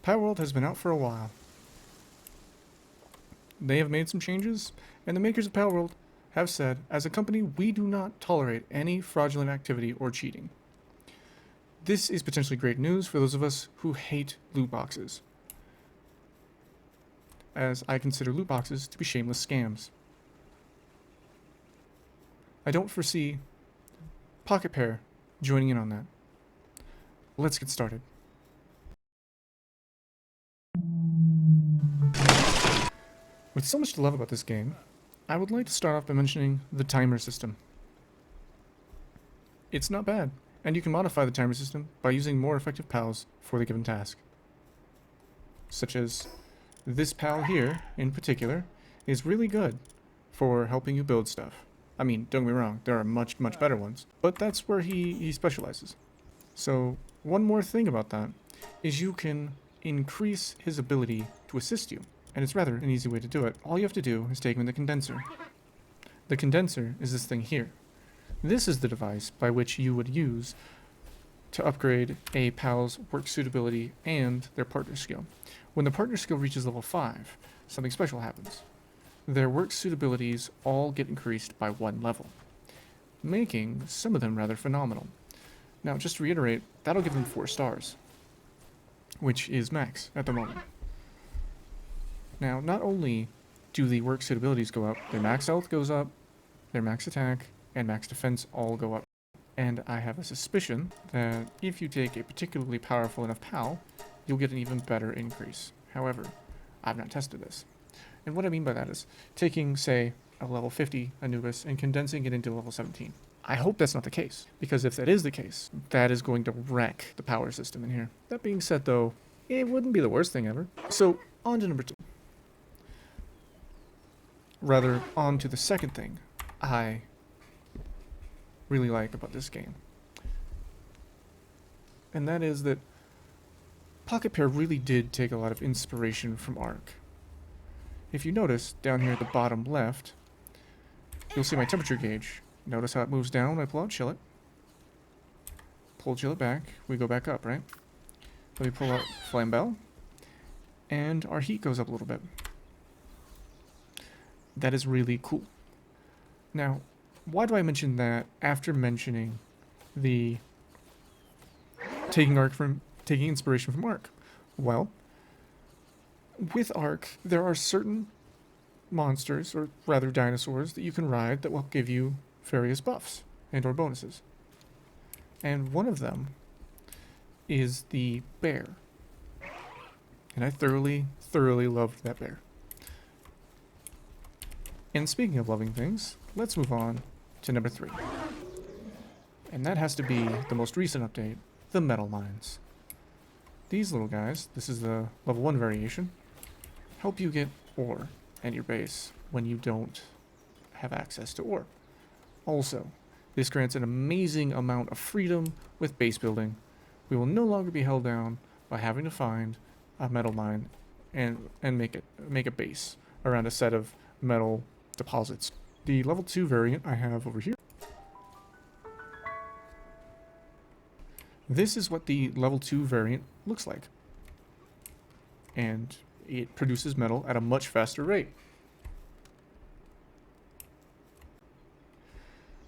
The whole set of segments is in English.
Palworld has been out for a while. They have made some changes, and the makers of Palworld have said, as a company, we do not tolerate any fraudulent activity or cheating. This is potentially great news for those of us who hate loot boxes, as I consider loot boxes to be shameless scams. I don't foresee Pocket Pair joining in on that. Let's get started. With so much to love about this game, I would like to start off by mentioning the timer system. It's not bad, and you can modify the timer system by using more effective pals for the given task. Such as this pal here, in particular, is really good for helping you build stuff. I mean, don't get me wrong, there are much better ones, but that's where he specializes. So, one more thing about that is you can increase his ability to assist you. And it's rather an easy way to do it. All you have to do is take him in the condenser. The condenser is this thing here. This is the device by which you would use to upgrade a pal's work suitability and their partner skill. When the partner skill reaches level 5, something special happens. Their work suitabilities all get increased by 1 level, making some of them rather phenomenal. Now, just to reiterate, that'll give them 4 stars, which is max at the moment. Now, not only do the work suitabilities go up, their max health goes up, their max attack, and max defense all go up. And I have a suspicion that if you take a particularly powerful enough pal, you'll get an even better increase. However, I've not tested this. And what I mean by that is taking, say, a level 50 Anubis and condensing it into level 17. I hope that's not the case, because if that is the case, that is going to wreck the power system in here. That being said, though, it wouldn't be the worst thing ever. So, on to number 2. Rather, on to the second thing I really like about this game. And that is that Pocket Pair really did take a lot of inspiration from Ark. If you notice, down here at the bottom left, you'll see my temperature gauge. Notice how it moves down when I pull out Chill It. Pull Chill It back, we go back up, right? Let me pull out Flame Bell, and our heat goes up a little bit. That is really cool. Now, why do I mention that after mentioning the taking inspiration from Ark? Well, with Ark, there are certain monsters, or rather dinosaurs, that you can ride that will give you various buffs and or bonuses. And one of them is the bear. And I thoroughly loved that bear. And speaking of loving things, let's move on to number 3. And that has to be the most recent update, the metal mines. These little guys, this is the level 1 variation, help you get ore at your base when you don't have access to ore. Also, this grants an amazing amount of freedom with base building. We will no longer be held down by having to find a metal mine and make a base around a set of metal deposits. The level 2 variant I have over here. This is what the level 2 variant looks like. And it produces metal at a much faster rate.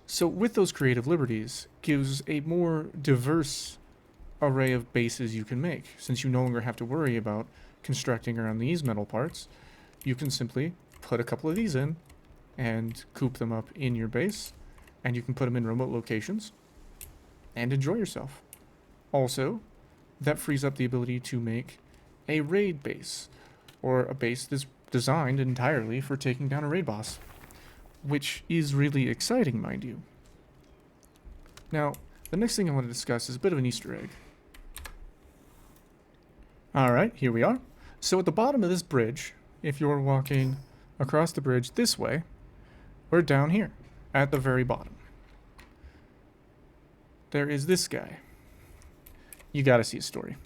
So with those creative liberties, gives a more diverse array of bases you can make. Since you no longer have to worry about constructing around these metal parts, you can simply put a couple of these in and coop them up in your base, and you can put them in remote locations and enjoy yourself. Also, that frees up the ability to make a raid base, or a base that's designed entirely for taking down a raid boss, which is really exciting, mind you. Now, the next thing I want to discuss is a bit of an Easter egg. Alright, here we are. So at the bottom of this bridge, if you're walking across the bridge this way, we're down here, at the very bottom. There is this guy. You gotta see his story.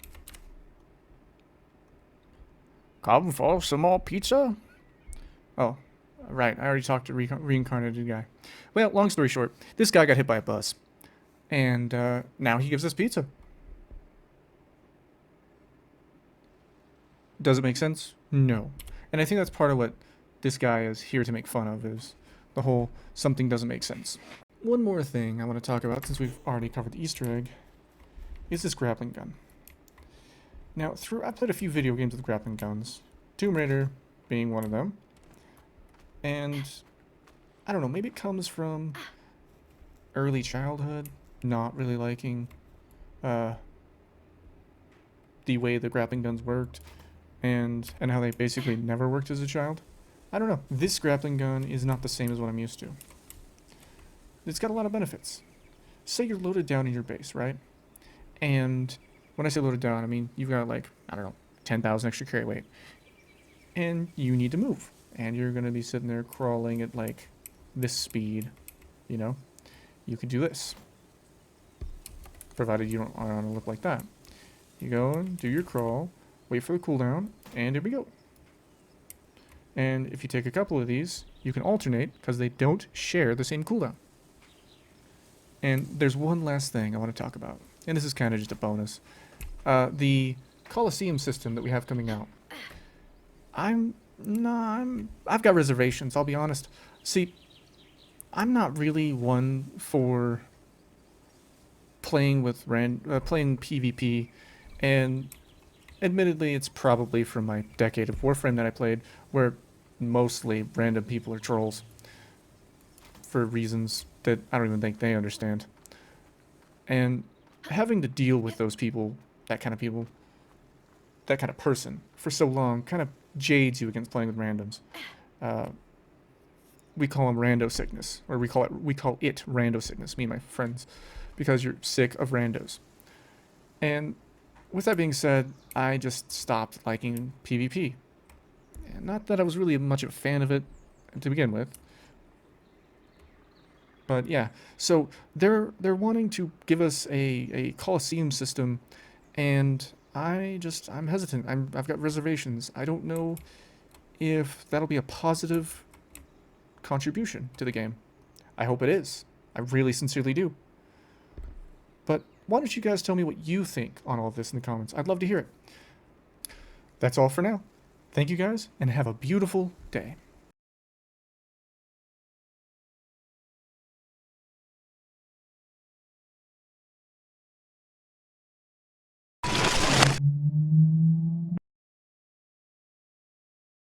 Come for some more pizza? Oh, right, I already talked to reincarnated guy. Well, long story short, this guy got hit by a bus. And now he gives us pizza. Does it make sense? No. And I think that's part of what this guy is here to make fun of, is the whole something doesn't make sense. One more thing I want to talk about, since we've already covered the Easter egg, is this grappling gun. Now, I've played a few video games with grappling guns, Tomb Raider being one of them, and I don't know, maybe it comes from early childhood, not really liking the way the grappling guns worked, and how they basically never worked as a child. I don't know. This grappling gun is not the same as what I'm used to. It's got a lot of benefits. Say you're loaded down in your base, right? And when I say loaded down, I mean you've got like, I don't know, 10,000 extra carry weight. And you need to move. And you're going to be sitting there crawling at like this speed, you know? You can do this. Provided you don't want to look like that. You go and do your crawl, wait for the cooldown, and here we go. And if you take a couple of these, you can alternate because they don't share the same cooldown. And there's one last thing I want to talk about, and this is kind of just a bonus. The Coliseum system that we have coming out. I've got reservations, I'll be honest. See, I'm not really one for playing with playing PvP, and admittedly, it's probably from my decade of Warframe that I played, where mostly random people are trolls for reasons that I don't even think they understand. And having to deal with those people, that kind of person, for so long, kind of jades you against playing with randoms. We call them rando sickness, or we call it rando sickness, me and my friends, because you're sick of randos. And with that being said, I just stopped liking PvP. And not that I was really much of a fan of it to begin with. But yeah, so they're wanting to give us a Coliseum system, and I'm hesitant. I've got reservations. I don't know if that'll be a positive contribution to the game. I hope it is. I really sincerely do. But why don't you guys tell me what you think on all of this in the comments? I'd love to hear it. That's all for now. Thank you guys, and have a beautiful day.